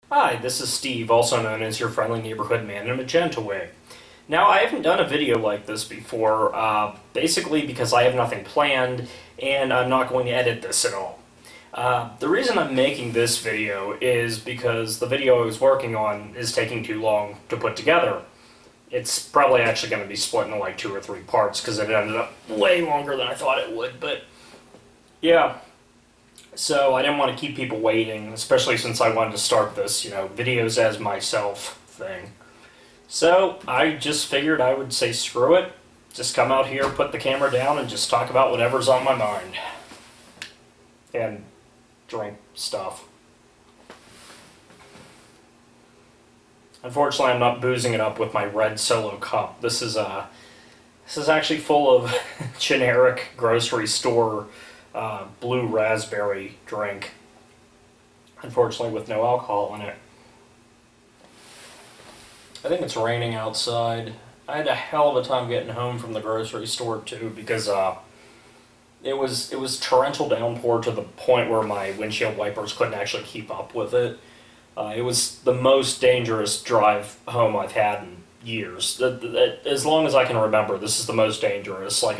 Hi, this is Steve, also known as your friendly neighborhood man in Magenta wig. Now, I haven't done a video like this before, basically because I have nothing planned, and I'm not going to edit this at all. The reason I'm making this video is because the video I was working on is taking too long to put together. It's probably actually going to be split into like 2 or 3 parts, because it ended up way longer than I thought it would, but yeah. So I didn't want to keep people waiting, especially since I wanted to start this, videos as myself thing. So I just figured I would say screw it, just come out here, put the camera down, and just talk about whatever's on my mind. And drink stuff. Unfortunately, I'm not boozing it up with my red Solo cup. This is actually full of generic grocery store blue raspberry drink, unfortunately with no alcohol in it. I think it's raining outside. I had a hell of a time getting home from the grocery store too, because it was torrential downpour to the point where my windshield wipers couldn't actually keep up with it. It was the most dangerous drive home I've had in years. As long as I can remember, this is the most dangerous. Like,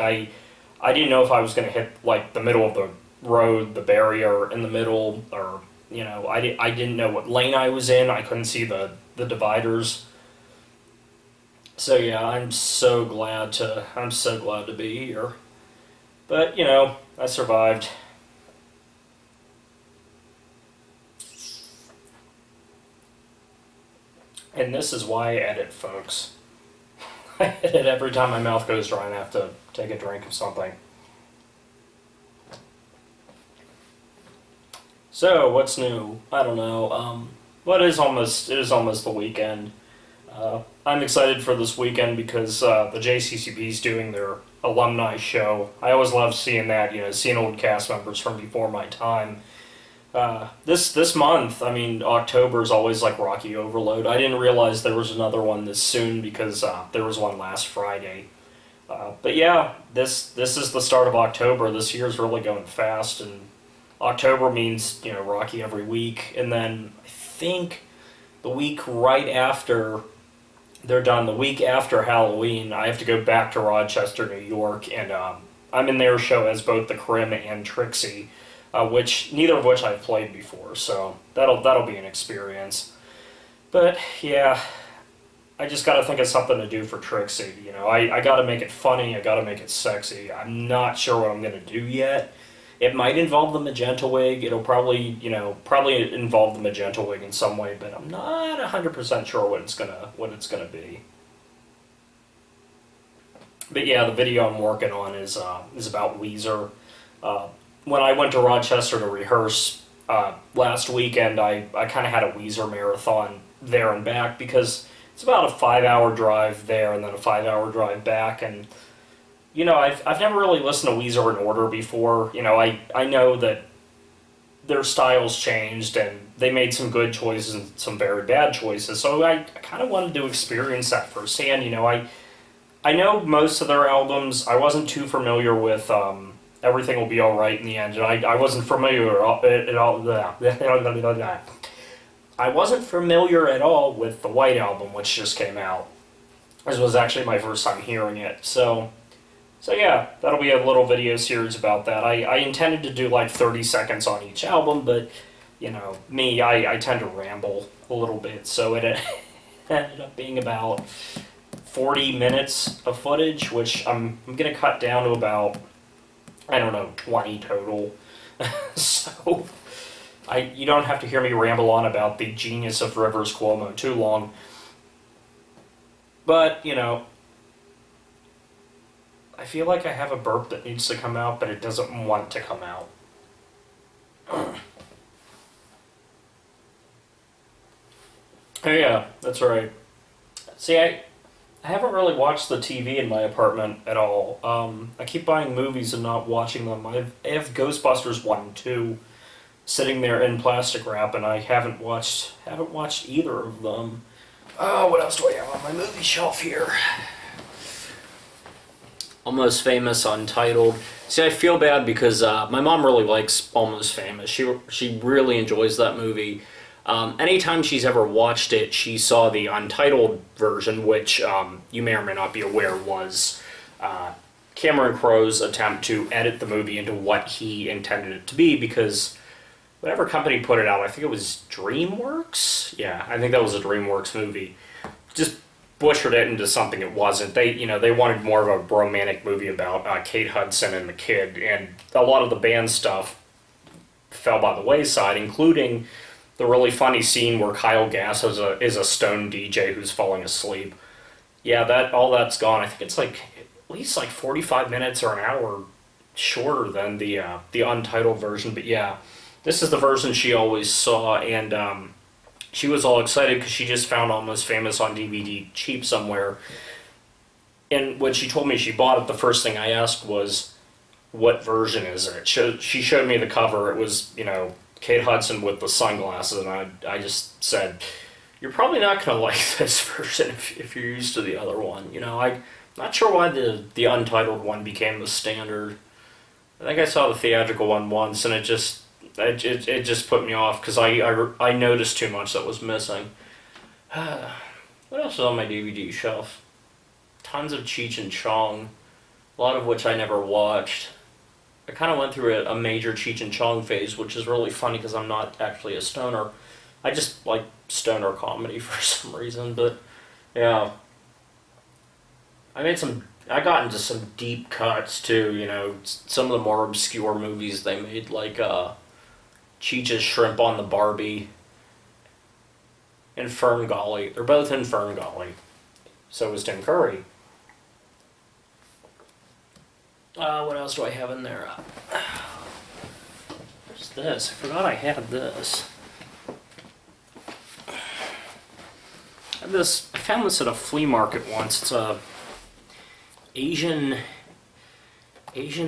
I didn't know if I was going to hit, like, the middle of the road, the barrier in the middle, or, I didn't know what lane I was in. I couldn't see the dividers. So, yeah, I'm so glad to be here. But, I survived. And this is why I edit, folks. I edit every time my mouth goes dry and I have to take a drink of something. So, what's new? I don't know. It is almost the weekend. I'm excited for this weekend because the JCCB is doing their alumni show. I always love seeing that, seeing old cast members from before my time. This month, October is always like Rocky Overload. I didn't realize there was another one this soon because there was one last Friday. But yeah, this is the start of October. This year's really going fast, and October means, Rocky every week. And then I think the week right after they're done, the week after Halloween, I have to go back to Rochester, New York, and I'm in their show as both the Crim and Trixie. Neither of which I've played before, so that'll be an experience. But yeah, I just gotta think of something to do for Trixie. I gotta make it funny. I gotta make it sexy. I'm not sure what I'm gonna do yet. It might involve the Magenta wig. It'll probably involve the Magenta wig in some way, but I'm not 100% sure what it's gonna be. But yeah, the video I'm working on is about Weezer. When I went to Rochester to rehearse last weekend, I kind of had a Weezer marathon there and back because it's about a 5-hour drive there and then a 5-hour drive back. And, I've never really listened to Weezer in order before. I know that their styles changed and they made some good choices and some very bad choices. So I kind of wanted to experience that firsthand. I know most of their albums. I wasn't too familiar with Everything Will Be Alright in the End, and I wasn't familiar at all. I wasn't familiar at all with the White Album, which just came out. This was actually my first time hearing it, so yeah, that'll be a little video series about that. I intended to do like 30 seconds on each album, but me, I tend to ramble a little bit, so it ended up being about 40 minutes of footage, which I'm gonna cut down to about, I don't know, 20 total. So, you don't have to hear me ramble on about the genius of Rivers Cuomo too long. But, I feel like I have a burp that needs to come out, but it doesn't want to come out. Oh yeah, that's right. See, I haven't really watched the TV in my apartment at all. I keep buying movies and not watching them. I have Ghostbusters 1 and 2 sitting there in plastic wrap, and I haven't watched either of them. Oh, what else do I have on my movie shelf here? Almost Famous, Untitled. See, I feel bad because my mom really likes Almost Famous. She really enjoys that movie. Anytime she's ever watched it, she saw the untitled version, which you may or may not be aware was Cameron Crowe's attempt to edit the movie into what he intended it to be, because whatever company put it out, I think it was DreamWorks? Yeah, I think that was a DreamWorks movie. Just butchered it into something it wasn't. They wanted more of a romantic movie about Kate Hudson and the kid, and a lot of the band stuff fell by the wayside, including the really funny scene where Kyle Gass is a stone DJ who's falling asleep. Yeah, all that's gone. I think it's like at least like 45 minutes or an hour shorter than the untitled version. But yeah, this is the version she always saw, and she was all excited because she just found Almost Famous on DVD cheap somewhere. And when she told me she bought it, the first thing I asked was, what version is it? She showed me the cover. It was, Kate Hudson with the sunglasses, and I just said, you're probably not going to like this version if you're used to the other one. I'm not sure why the untitled one became the standard. I think I saw the theatrical one once, and it just put me off because I noticed too much that was missing. What else is on my DVD shelf? Tons of Cheech and Chong, a lot of which I never watched. I kind of went through a major Cheech and Chong phase, which is really funny because I'm not actually a stoner. I just like stoner comedy for some reason, but yeah. I got into some deep cuts too, some of the more obscure movies they made, like Cheech's Shrimp on the Barbie and Ferngully. They're both in Ferngully. So was Tim Curry. What else do I have in there? Where's this? I forgot I had this. I found this at a flea market once. It's a Asian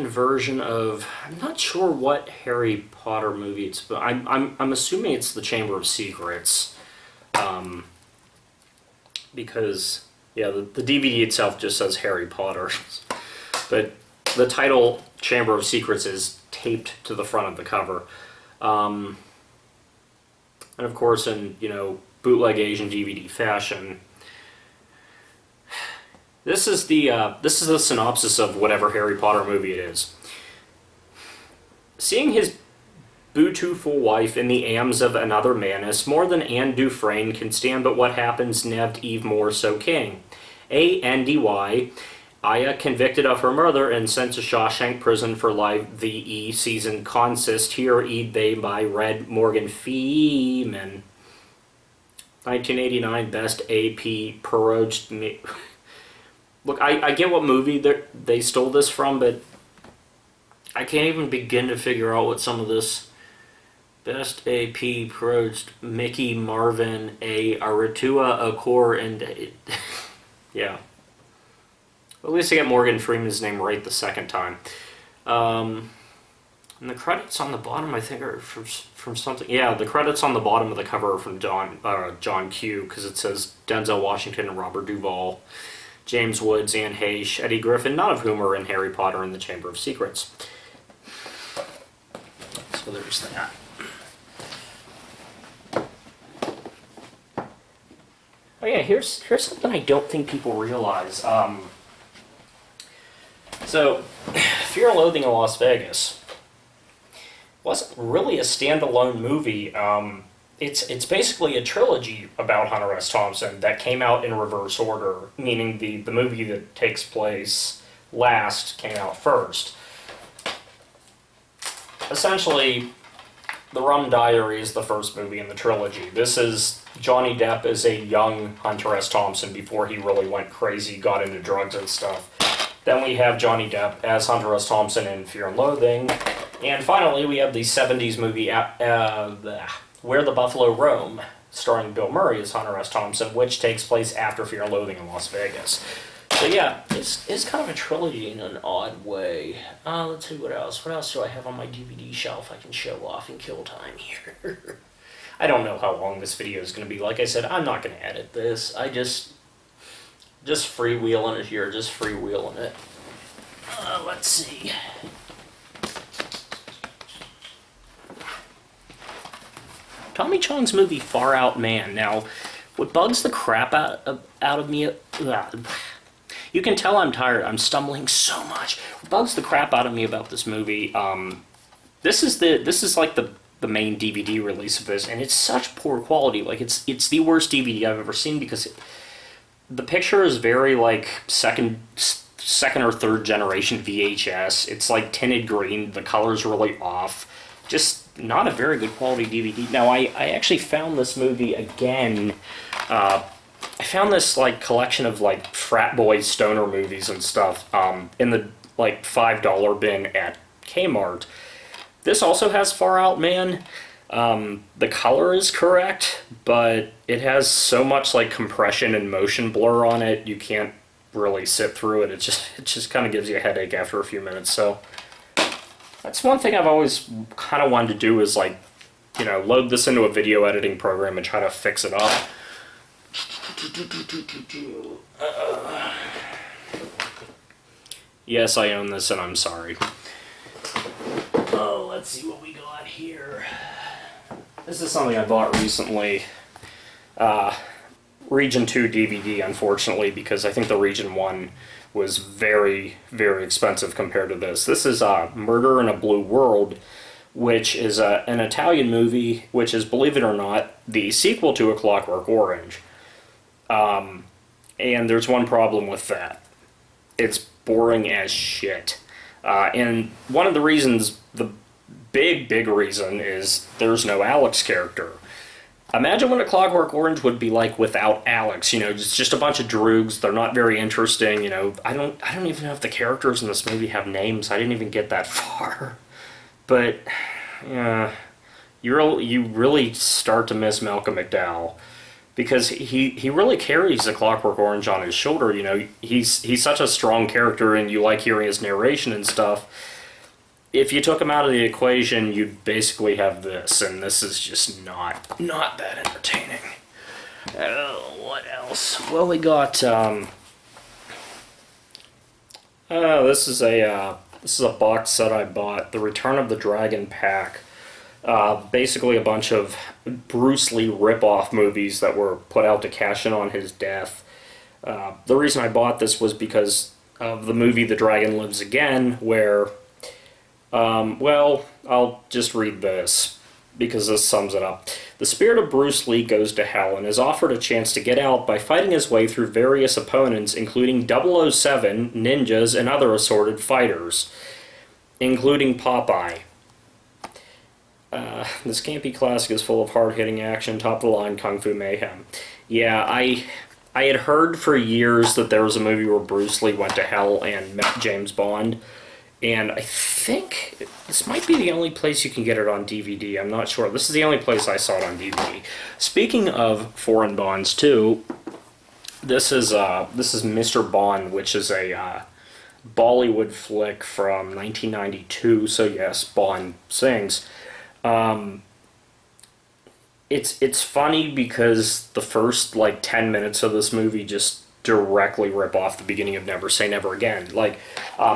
version of, I'm not sure what Harry Potter movie it's, but I'm assuming it's the Chamber of Secrets, because the DVD itself just says Harry Potter, but the title Chamber of Secrets is taped to the front of the cover, and of course in bootleg Asian DVD fashion. This is the synopsis of whatever Harry Potter movie it is. Seeing his beautiful wife in the arms of another manus, more than Anne Dufresne can stand but what happens neved Eve more so king. A-N-D-Y, Aya convicted of her murder and sent to Shawshank prison for life. The E-season consist here eat they by Red Morgan FEEEEman. 1989 Best AP Prorogued. Look, I get what movie they stole this from, but I can't even begin to figure out what some of this Best AP Prorogued Mickey Marvin A Aritua Akor and yeah. At least I get Morgan Freeman's name right the second time. And the credits on the bottom, I think, are from something. Yeah, the credits on the bottom of the cover are from John Q, because it says Denzel Washington and Robert Duvall, James Woods, Anne Heche, Eddie Griffin, none of whom are in Harry Potter and the Chamber of Secrets. So there's that. Oh yeah, here's something I don't think people realize. So, Fear and Loathing in Las Vegas wasn't really a standalone movie. It's basically a trilogy about Hunter S. Thompson that came out in reverse order, meaning the movie that takes place last came out first. Essentially, The Rum Diary is the first movie in the trilogy. This is Johnny Depp as a young Hunter S. Thompson before he really went crazy, got into drugs and stuff. Then we have Johnny Depp as Hunter S. Thompson in Fear and Loathing. And finally, we have the 70s movie Where the Buffalo Roam, starring Bill Murray as Hunter S. Thompson, which takes place after Fear and Loathing in Las Vegas. So yeah, it's kind of a trilogy in an odd way. Let's see what else. What else do I have on my DVD shelf I can show off in kill time here? I don't know how long this video is going to be. Like I said, I'm not going to edit this. I just freewheeling it here, just freewheeling it. Let's see. Tommy Chong's movie Far Out Man. Now, what bugs the crap out of me... You can tell I'm tired. I'm stumbling so much. What bugs the crap out of me about this movie... This is like the main DVD release of this, and it's such poor quality. Like, it's the worst DVD I've ever seen because the picture is very, like, second or third generation VHS. It's, like, tinted green. The color's really off. Just not a very good quality DVD. Now, I actually found this movie again. I found this, like, collection of, like, frat boy stoner movies and stuff in the, like, $5 bin at Kmart. This also has Far Out Man. The color is correct, but it has so much like compression and motion blur on it, you can't really sit through it. It just kind of gives you a headache after a few minutes. So that's one thing I've always kind of wanted to do is like, you know, load this into a video editing program and try to fix it up. Yes, I own this and I'm sorry. Oh, let's see what we got here. This is something I bought recently. Region 2 DVD, unfortunately, because I think the Region 1 was very, very expensive compared to this. This is Murder in a Blue World, which is an Italian movie, which is, believe it or not, the sequel to A Clockwork Orange. And there's one problem with that. It's boring as shit. And one of the reasons, the big reason, is there's no Alex character. Imagine what A Clockwork Orange would be like without Alex. You know, it's just a bunch of droogs. They're not very interesting. You know, I don't even know if the characters in this movie have names. I didn't even get that far. But yeah, you really start to miss Malcolm McDowell. Because he really carries The Clockwork Orange on his shoulder, you know. He's such a strong character, and you like hearing his narration and stuff. If you took him out of the equation, you'd basically have this, and this is just not that entertaining. What else? Well, we got this is a box set I bought, The Return of the Dragon Pack. Basically a bunch of Bruce Lee rip-off movies that were put out to cash in on his death. The reason I bought this was because of the movie The Dragon Lives Again, where, well, I'll just read this, because this sums it up. The spirit of Bruce Lee goes to hell and is offered a chance to get out by fighting his way through various opponents, including 007, ninjas, and other assorted fighters, including Popeye. This campy classic is full of hard-hitting action, top-of-the-line kung fu mayhem. Yeah, I had heard for years that there was a movie where Bruce Lee went to hell and met James Bond, and I think this might be the only place you can get it on DVD. I'm not sure. This is the only place I saw it on DVD. Speaking of foreign Bonds, too, this is Mr. Bond, which is a Bollywood flick from 1992, so yes, Bond sings. It's funny because the first, like, 10 minutes of this movie just directly rip off the beginning of Never Say Never Again. Like,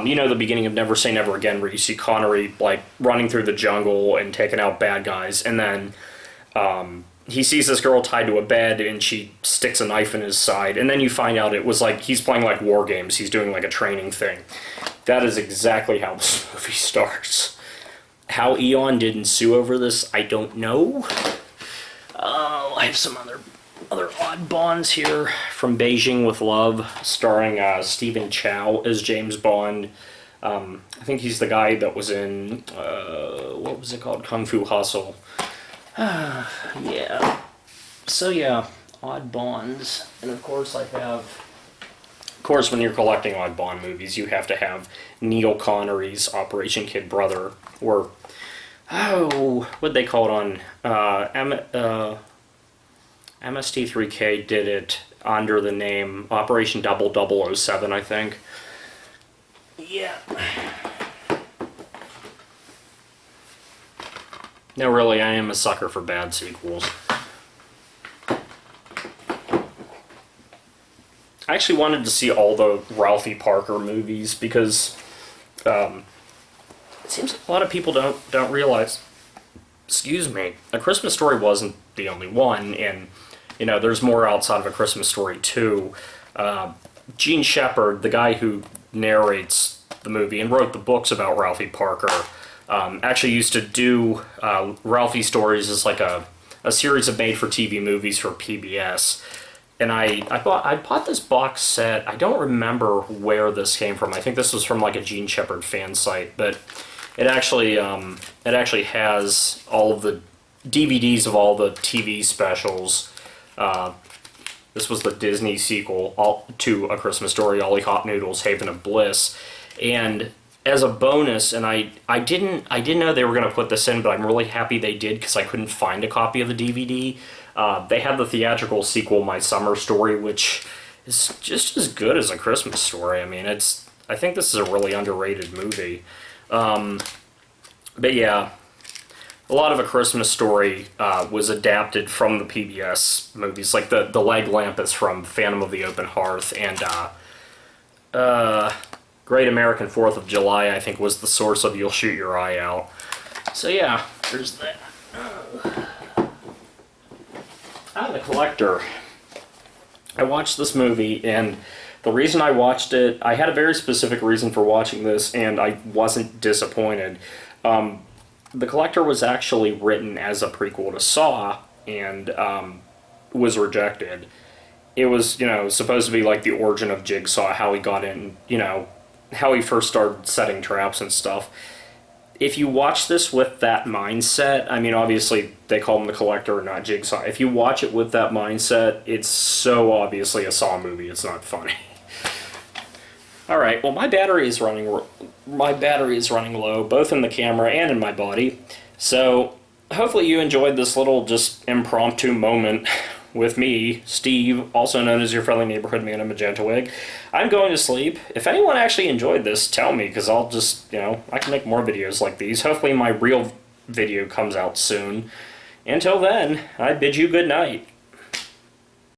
you know the beginning of Never Say Never Again where you see Connery, like, running through the jungle and taking out bad guys, and then, he sees this girl tied to a bed and she sticks a knife in his side, and then you find out it was like, he's playing, like, war games. He's doing, like, a training thing. That is exactly how this movie starts. How Eon didn't sue over this, I don't know. I have some other odd Bonds here. From Beijing with Love, starring Stephen Chow as James Bond. I think he's the guy that was in, what was it called? Kung Fu Hustle. Yeah. So yeah, odd Bonds. And of course I have... Of course, when you're collecting odd Bond movies, you have to have Neil Connery's Operation Kid Brother, or, oh, what'd they call it on, MST3K did it under the name Operation 0007, I think. Yeah. No, really, I am a sucker for bad sequels. I actually wanted to see all the Ralphie Parker movies because it seems a lot of people don't realize excuse me, A Christmas Story wasn't the only one, and, you know, there's more outside of A Christmas Story too. Gene Shepard, the guy who narrates the movie and wrote the books about Ralphie Parker, actually used to do Ralphie Stories as like a series of made-for-TV movies for PBS. And I bought this box set. I don't remember where this came from. I think this was from like a Gene Shepard fan site, but it actually has all of the DVDs of all the TV specials. This was the Disney sequel to A Christmas Story, Ollie Hot Noodles, Haven of Bliss, and as a bonus, and I didn't know they were going to put this in, but I'm really happy they did because I couldn't find a copy of the DVD. They have the theatrical sequel, My Summer Story, which is just as good as A Christmas Story. I mean, I think this is a really underrated movie. But yeah, a lot of A Christmas Story was adapted from the PBS movies. Like the leg lamp is from Phantom of the Open Hearth, and Great American 4th of July, I think, was the source of You'll Shoot Your Eye Out. So yeah, there's that. I'm the collector. I watched this movie, and the reason I watched it, I had a very specific reason for watching this, and I wasn't disappointed. The Collector was actually written as a prequel to Saw, and was rejected. It was, you know, supposed to be like the origin of Jigsaw, how he got in, you know, how he first started setting traps and stuff. If you watch this with that mindset, I mean, obviously they call him the Collector, not Jigsaw. If you watch it with that mindset, it's so obviously a Saw movie, it's not funny. Alright, well, my battery is running low, both in the camera and in my body. So, hopefully you enjoyed this little just impromptu moment with me, Steve, also known as your friendly neighborhood man in Magenta wig. I'm going to sleep. If anyone actually enjoyed this, tell me, because I'll just, you know, I can make more videos like these. Hopefully my real video comes out soon. Until then, I bid you good night.